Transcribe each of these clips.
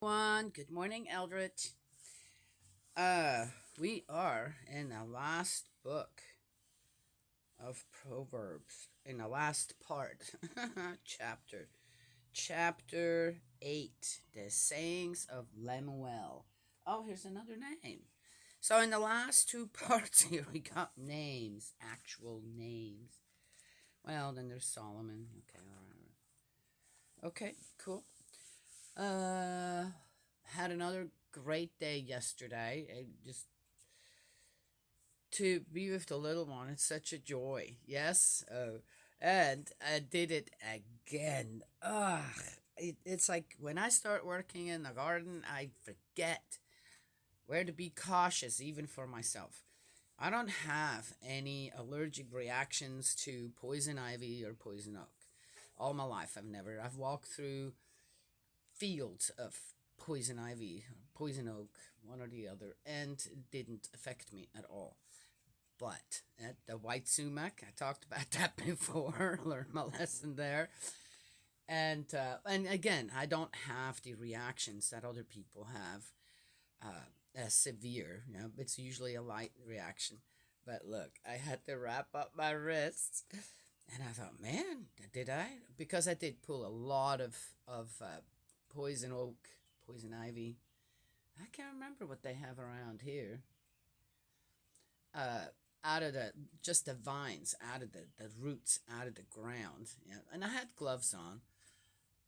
Good morning, Eldred. Uh, we are in the last book of Proverbs, in the last part, chapter 8, the sayings of Lemuel. Oh, here's another name. So, in the last two parts here, we got names, actual names. Well, then there's Solomon. Okay, all right. Okay, cool. Uh, had another great day yesterday. Just to be with the little one, it's such a joy. Yes. And I did it again. It's like when I start working in the garden, I forget where to be cautious, even for myself. I don't have any allergic reactions to poison ivy or poison oak. All my life, I've walked through fields of poison ivy, poison oak, one or the other, and it didn't affect me at all. But at the white sumac, I talked about that before, learned my lesson there. And again, I don't have the reactions that other people have, as severe. It's usually a light reaction. But look, I had to wrap up my wrists, and I thought, man, did I? Because I did pull a lot of poison oak, poison ivy. I can't remember what they have around here. Uh, Out of the vines, out of the roots, out of the ground. Yeah, and I had gloves on,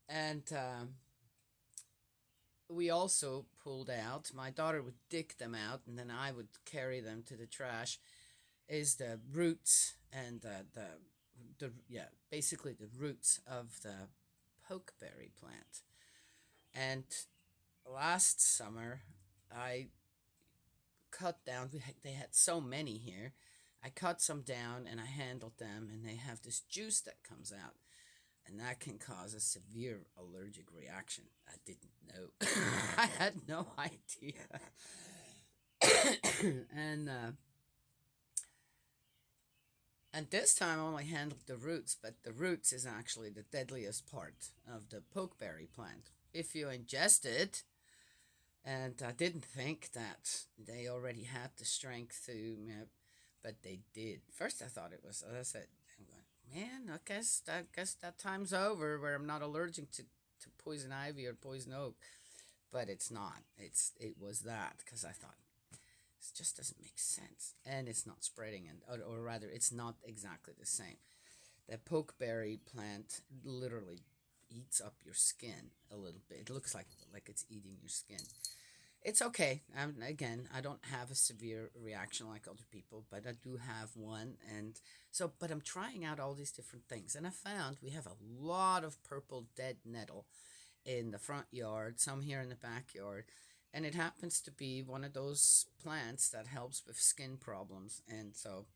and we also pulled out. My daughter would dig them out, and then I would carry them to the trash. Is the roots and the yeah, basically the roots of the pokeberry plant. And last summer, I cut down. They had so many here. I cut some down and I handled them, and they have this juice that comes out, and that can cause a severe allergic reaction. I didn't know. I had no idea. and and this time I only handled the roots, but the roots is actually the deadliest part of the pokeberry plant. If you ingest it, and I didn't think that they already had the strength to, but they did. First, I thought it was. I said, I'm going, man, I guess that time's over where I'm not allergic to poison ivy or poison oak, but it's not. It was that because I thought it just doesn't make sense, and it's not spreading, and or rather, it's not exactly the same. The pokeberry plant literally eats up your skin a little bit. It looks like it's eating your skin. It's okay. Again, I don't have a severe reaction like other people, but I do have one. And so, but I'm trying out all these different things. And I found we have a lot of purple dead nettle in the front yard, some here in the backyard. And it happens to be one of those plants that helps with skin problems. And so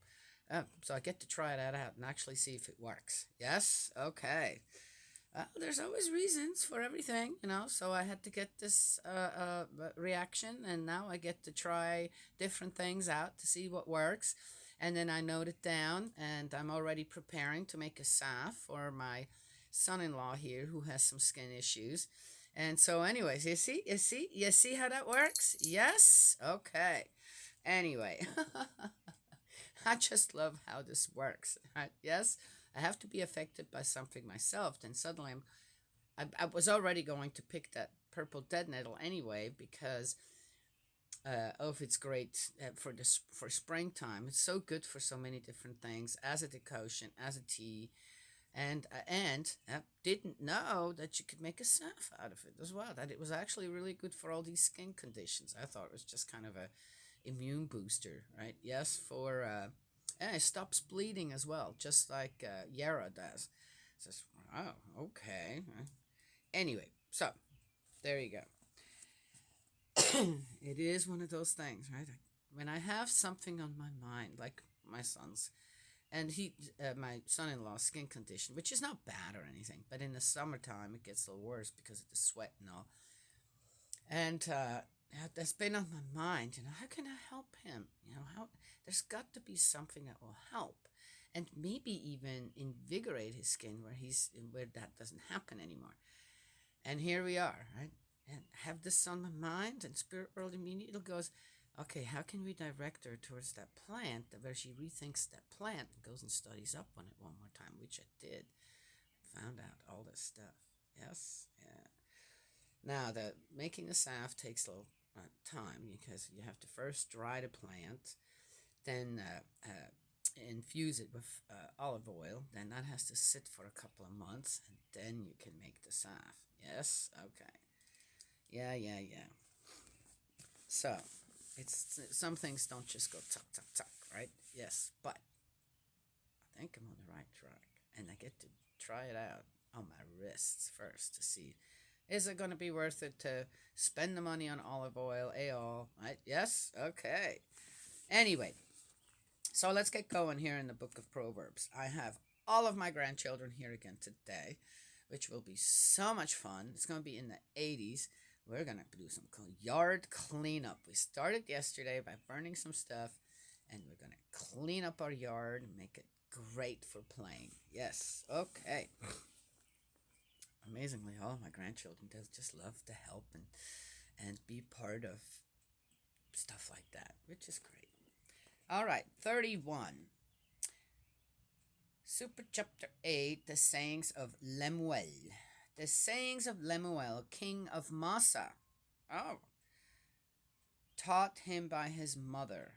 I get to try that out and actually see if it works. Yes? Okay. There's always reasons for everything, so I had to get this reaction, and now I get to try different things out to see what works. And then I note it down, and I'm already preparing to make a salve for my son in law here who has some skin issues. And so, anyways, you see how that works? Yes? Okay. Anyway, I just love how this works, right? Yes, I have to be affected by something myself. Then suddenly I was already going to pick that purple dead nettle anyway because of its great for springtime. It's so good for so many different things as a decoction, as a tea, and didn't know that you could make a salve out of it as well. That it was actually really good for all these skin conditions. I thought it was just kind of a immune booster, right? Yes, for and it stops bleeding as well, just like Yara does. Says, oh, okay. Anyway, so there you go. It is one of those things, right? When I have something on my mind, like my son's, and my son-in-law's skin condition, which is not bad or anything, but in the summertime it gets a little worse because of the sweat and all. And that's been on my mind. How can I help him? How there's got to be something that will help, and maybe even invigorate his skin where that doesn't happen anymore. And here we are, right? and have this on my mind, and Spirit World immediately goes, okay, how can we direct her towards that plant where she rethinks that plant and goes and studies up on it one more time, which I did. Found out all this stuff. Yes, yeah. Now, the making the salve takes a little time because you have to first dry the plant, then infuse it with olive oil. Then that has to sit for a couple of months, and then you can make the salve. Yes, okay. Yeah, yeah, yeah. So, it's some things don't just go tuck, tuck, tuck, right? Yes, but I think I'm on the right track, and I get to try it out on my wrists first to see, is it going to be worth it to spend the money on olive oil, all, right? Yes, okay. Anyway, so let's get going here in the book of Proverbs. I have all of my grandchildren here again today, which will be so much fun. It's going to be in the 80s. We're going to do some yard cleanup. We started yesterday by burning some stuff, and we're going to clean up our yard and make it great for playing. Yes, okay. Amazingly, all of my grandchildren just love to help and be part of stuff like that, which is great. All right, 31. Super Chapter 8, The Sayings of Lemuel. The Sayings of Lemuel, king of Massa. Oh. Taught him by his mother.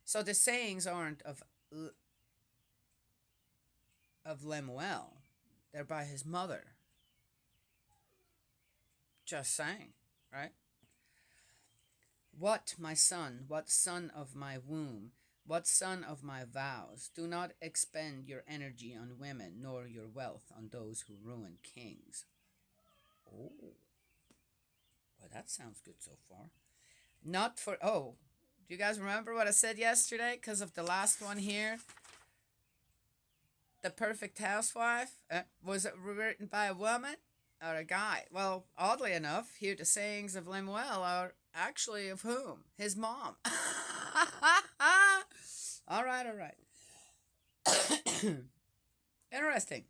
So the sayings aren't of Lemuel. They're by his mother. Just saying, right? What, my son, what son of my womb, what son of my vows, do not expend your energy on women, nor your wealth on those who ruin kings. Oh, well, that sounds good so far. Not for, oh, do you guys remember what I said yesterday? Because of the last one here. The Perfect Housewife. Was it written by a woman or a guy? Well, oddly enough, here the sayings of Lemuel are actually of whom? His mom. All right, all right. Interesting.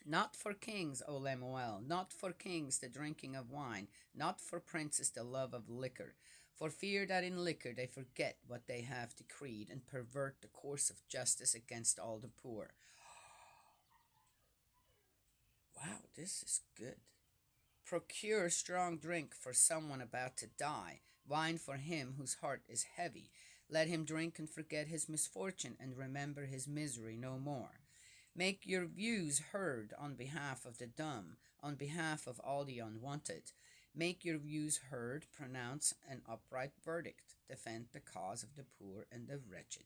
Not for kings, O Lemuel, not for kings the drinking of wine, not for princes the love of liquor, for fear that in liquor they forget what they have decreed and pervert the course of justice against all the poor. Wow, this is good. Procure strong drink for someone about to die, wine for him whose heart is heavy. Let him drink and forget his misfortune and remember his misery no more. Make your views heard on behalf of the dumb, on behalf of all the unwanted. Make your views heard, pronounce an upright verdict, defend the cause of the poor and the wretched.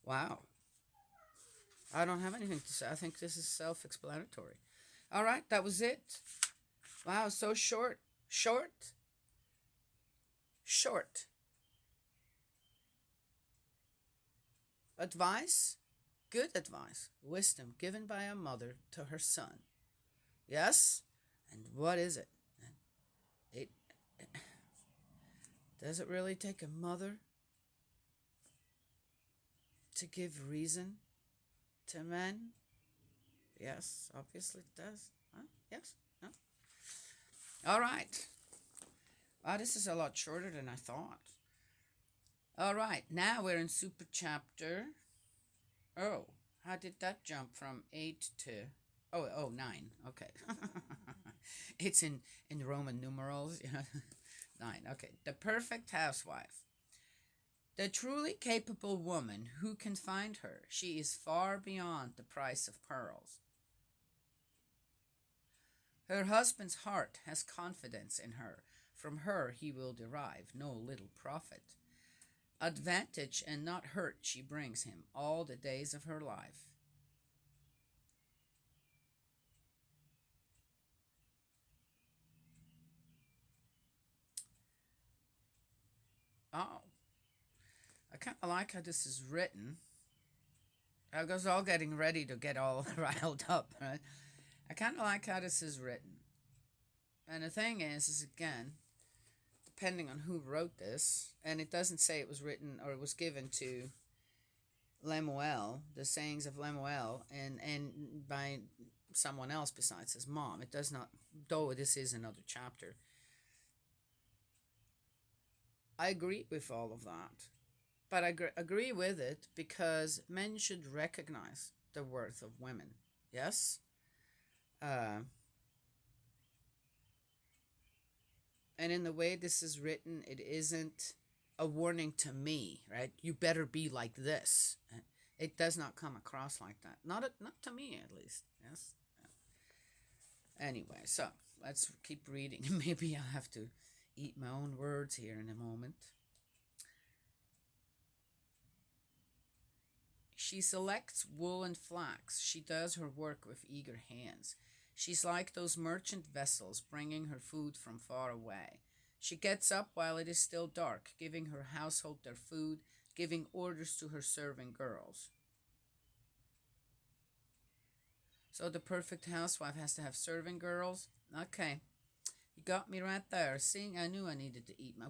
Wow. I don't have anything to say. I think this is self-explanatory. All right, that was it. Wow, so short. Short. Advice? Good advice. Wisdom given by a mother to her son. Yes? And what is it? It does it really take a mother to give reason to men? Yes, obviously it does. Huh? Yes? No? All right. Wow, this is a lot shorter than I thought. All right, now we're in Super Chapter. Oh, how did that jump from 8 to... Oh, 9. Okay. It's in Roman numerals. 9. Okay. The Perfect Housewife. The truly capable woman, who can find her? She is far beyond the price of pearls. Her husband's heart has confidence in her. From her he will derive no little profit. Advantage and not hurt she brings him all the days of her life. Oh, I kind of like how this is written. I was all getting ready to get all riled up, right? I kind of like how this is written. And the thing is again, depending on who wrote this, and it doesn't say it was written or it was given to Lemuel, the sayings of Lemuel, and by someone else besides his mom. It does not, though this is another chapter. I agree with all of that. But I agree with it because men should recognize the worth of women. Yes? Uh, and in the way this is written, it isn't a warning to me, right? You better be like this. It does not come across like that. Not to me, at least. Yes? Anyway, so let's keep reading. Maybe I'll have to eat my own words here in a moment. She selects wool and flax. She does her work with eager hands. She's like those merchant vessels bringing her food from far away. She gets up while it is still dark, giving her household their food, giving orders to her serving girls. So the perfect housewife has to have serving girls? Okay. You got me right there. See, I knew I needed to eat my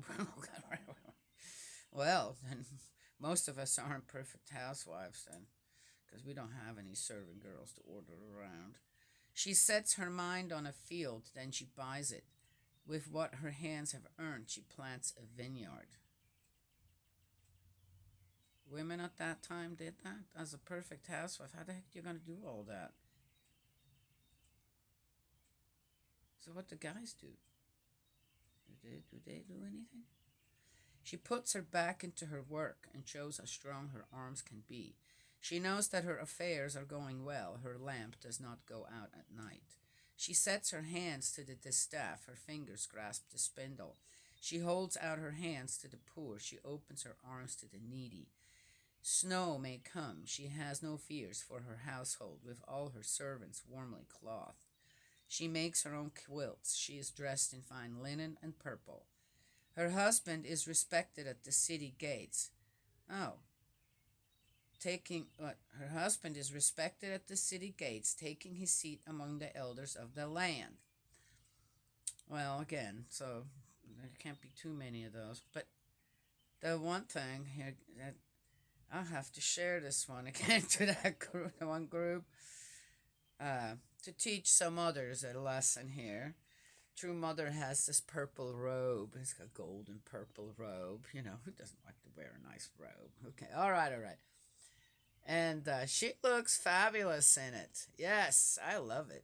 well, then most of us aren't perfect housewives then, because we don't have any serving girls to order around. She sets her mind on a field, then she buys it. With what her hands have earned, she plants a vineyard. Women at that time did that? As a perfect housewife, how the heck are you going to do all that? So what do guys do? Do they do anything? She puts her back into her work and shows how strong her arms can be. She knows that her affairs are going well. Her lamp does not go out at night. She sets her hands to the distaff. Her fingers grasp the spindle. She holds out her hands to the poor. She opens her arms to the needy. Snow may come. She has no fears for her household, with all her servants warmly clothed. She makes her own quilts. She is dressed in fine linen and purple. Her husband is respected at the city gates. Oh, her husband is respected at the city gates, taking his seat among the elders of the land. Well, again, so there can't be too many of those. But the one thing here that I'll have to share this one again to that group, the one group, to teach some others a lesson here. True Mother has this purple robe. It's a golden purple robe. You know, who doesn't like to wear a nice robe? Okay, all right. And she looks fabulous in it. Yes, I love it.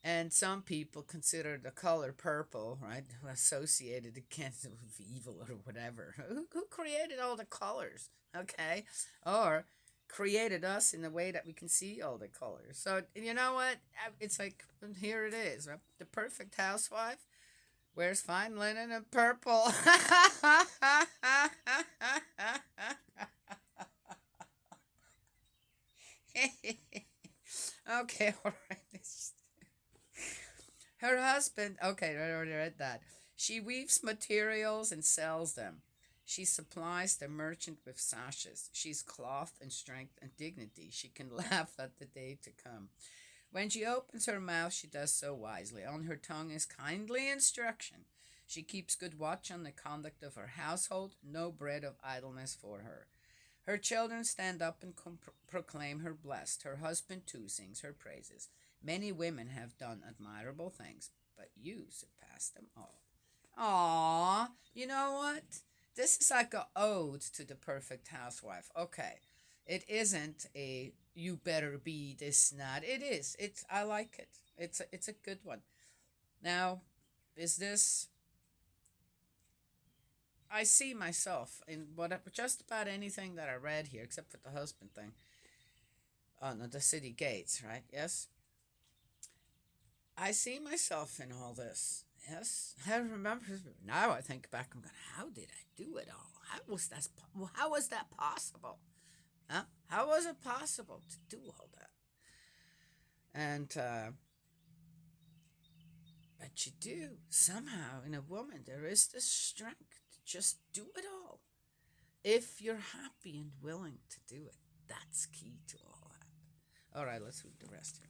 And some people consider the color purple, right, associated against with evil or whatever. Who created all the colors? Okay, or created us in the way that we can see all the colors. So you know what? It's like here it is. Right? The perfect housewife wears fine linen and purple. Okay, all right. Her husband, okay, I already read that. She weaves materials and sells them. She supplies the merchant with sashes. She's cloth and strength and dignity. She can laugh at the day to come. When she opens her mouth, she does so wisely. On her tongue is kindly instruction. She keeps good watch on the conduct of her household, no bread of idleness for her. Her children stand up and proclaim her blessed. Her husband, too, sings her praises. Many women have done admirable things, but you surpass them all. Aww, you know what? This is like an ode to the perfect housewife. Okay, it isn't a you better be this and that. It is. I like it. It's a good one. Now, is this? I see myself in just about anything that I read here, except for the husband thing. Oh no, the city gates, right? Yes. I see myself in all this. Yes, I remember. Now I think back. I'm going, how did I do it all? How was that possible? Huh? How was it possible to do all that? And but you do somehow in a woman. There is the strength to just do it all. If you're happy and willing to do it, that's key to all that. All right, let's read the rest here.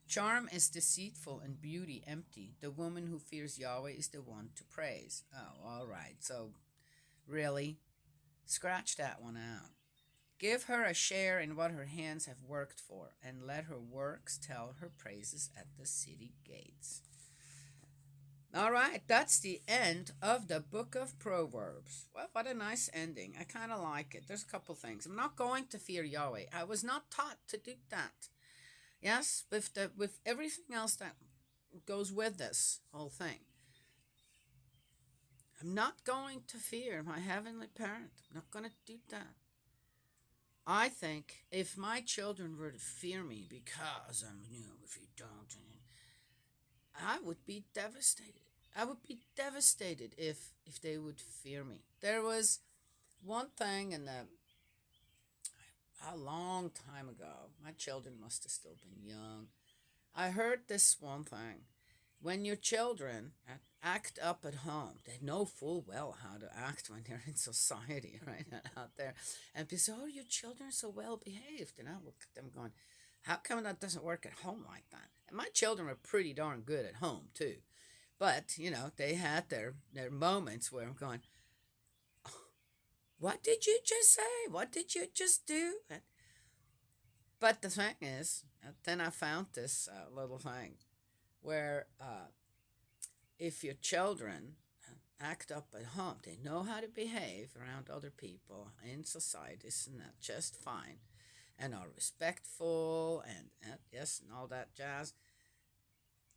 Charm is deceitful and beauty empty. The woman who fears Yahweh is the one to praise. Oh, all right. So, really, scratch that one out. Give her a share in what her hands have worked for, and let her works tell her praises at the city gates. All right, that's the end of the book of Proverbs. Well, what a nice ending. I kind of like it. There's a couple things. I'm not going to fear Yahweh. I was not taught to do that. Yes, with everything else that goes with this whole thing. I'm not going to fear my heavenly parent. I'm not going to do that. I think if my children were to fear me because if you don't, I would be devastated. I would be devastated if they would fear me. There was one thing a long time ago. My children must have still been young. I heard this one thing. When your children act up at home, they know full well how to act when they're in society, right, out there. And people say, oh, your children are so well behaved. And I look at them going, how come that doesn't work at home like that? And my children were pretty darn good at home, too. But, they had their moments where I'm going, oh, what did you just say? What did you just do? But the thing is, then I found this little thing where if your children act up at home, they know how to behave around other people in society, and that just fine, and are respectful and yes, and all that jazz.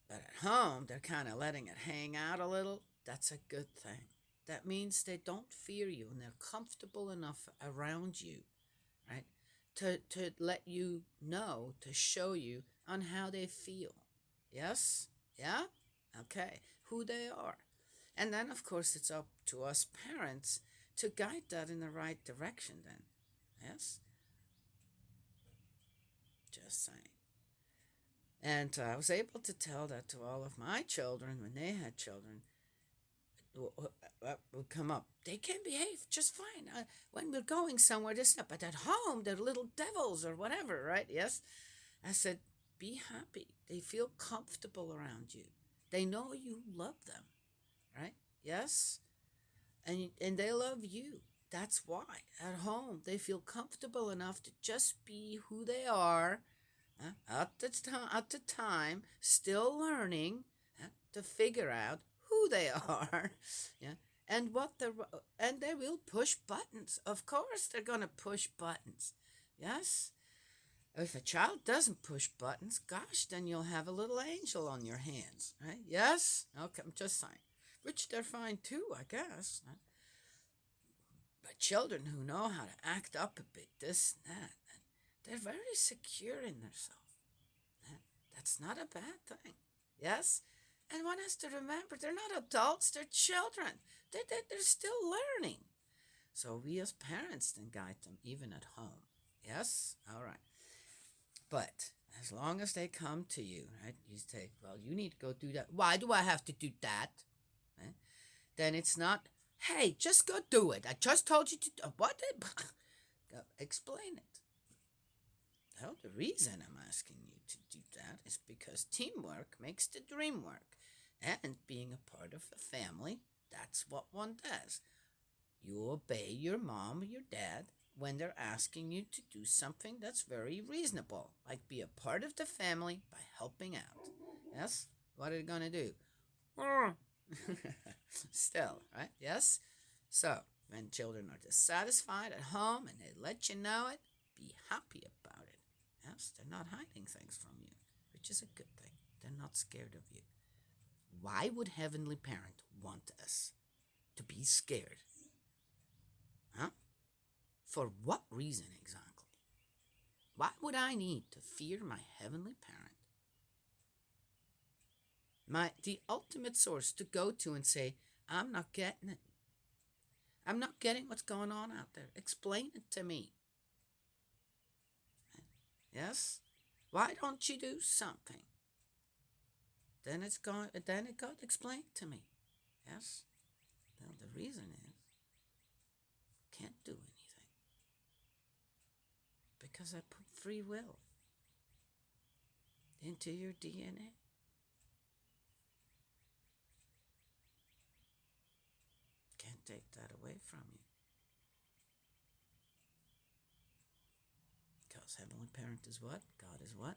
But at home, they're kind of letting it hang out a little. That's a good thing. That means they don't fear you and they're comfortable enough around you, right? To let you know, to show you on how they feel. Yes? Yeah? Okay. Who they are. And then, of course, it's up to us parents to guide that in the right direction then. Yes? Just saying. And I was able to tell that to all of my children when they had children. Would come up. They can behave just fine when we're going somewhere. But at home, they're little devils or whatever, right? Yes? I said, be happy. They feel comfortable around you. They know you love them, right? Yes? And they love you. That's why. At home, they feel comfortable enough to just be who they are at the time, still learning to figure out who they are, yeah, and and they will push buttons. Of course, they're gonna push buttons. Yes. If a child doesn't push buttons, gosh, then you'll have a little angel on your hands, right? Yes? Okay, I'm just saying. Which they're fine too, I guess. Right? But children who know how to act up a bit, this and that, they're very secure in themselves. That's not a bad thing. Yes? And one has to remember, they're not adults, they're children. They're still learning. So we as parents then guide them, even at home. Yes? All right. But as long as they come to you, right, you say, well, you need to go do that. Why do I have to do that? Right? Then it's not, hey, just go do it. I just told you to do what? Explain it. Well, the reason I'm asking you to do that is because teamwork makes the dream work. And being a part of a family, that's what one does. You obey your mom or your dad when they're asking you to do something that's very reasonable, like be a part of the family by helping out. Yes? What are they going to do? Still, right? Yes? So, when children are dissatisfied at home and they let you know it, be happy about it. Yes? They're not hiding things from you, which is a good thing. They're not scared of you. Why would Heavenly Parent want us to be scared? Huh? For what reason exactly? Why would I need to fear my Heavenly Parent? The ultimate source to go to and say, I'm not getting it. I'm not getting what's going on out there. Explain it to me. Yes? Why don't you do something? Then it got explained to me. Yes? Well, the reason is can't do anything. Because I put free will into your DNA. Can't take that away from you. Because Heavenly Parent is what? God is what?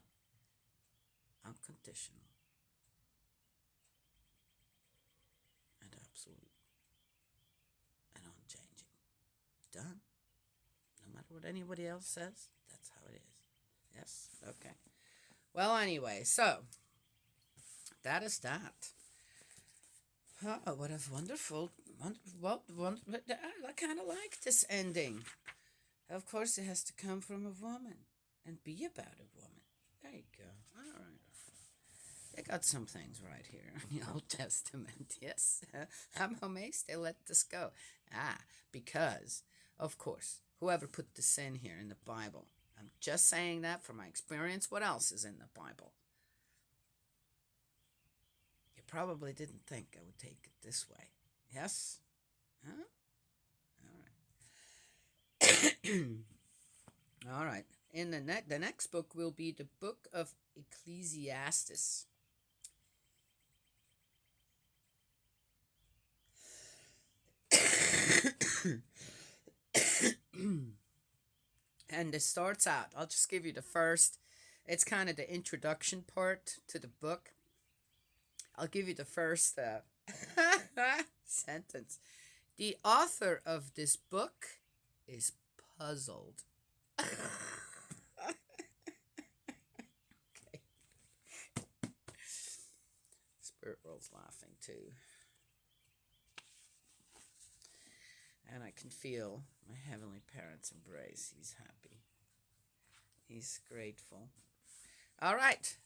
Unconditional and absolute and unchanging. Done. No matter what anybody else says, that's how it is. Yes? Okay. Well, anyway, so that is that. Oh, what a wonderful, I kind of like this ending. Of course, it has to come from a woman and be about a woman. There you go. All right. They got some things right here in the Old Testament. Yes. I'm amazed they let this go. Because, of course, whoever put this in here in the Bible. I'm just saying that from my experience. What else is in the Bible? You probably didn't think I would take it this way. Yes? Huh? All right. All right. In the next book will be the book of Ecclesiastes. And it starts out, I'll just give you the first, it's kind of the introduction part to the book. I'll give you the first sentence. The author of this book is puzzled. Okay. Spirit World's laughing too. And I can feel my Heavenly Parent's embrace. He's happy. He's grateful. All right.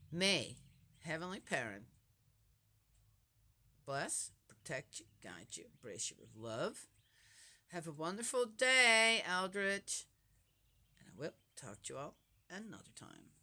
May Heavenly Parent bless, protect you, guide you, embrace you with love. Have a wonderful day, Aldrich. And I will talk to you all another time.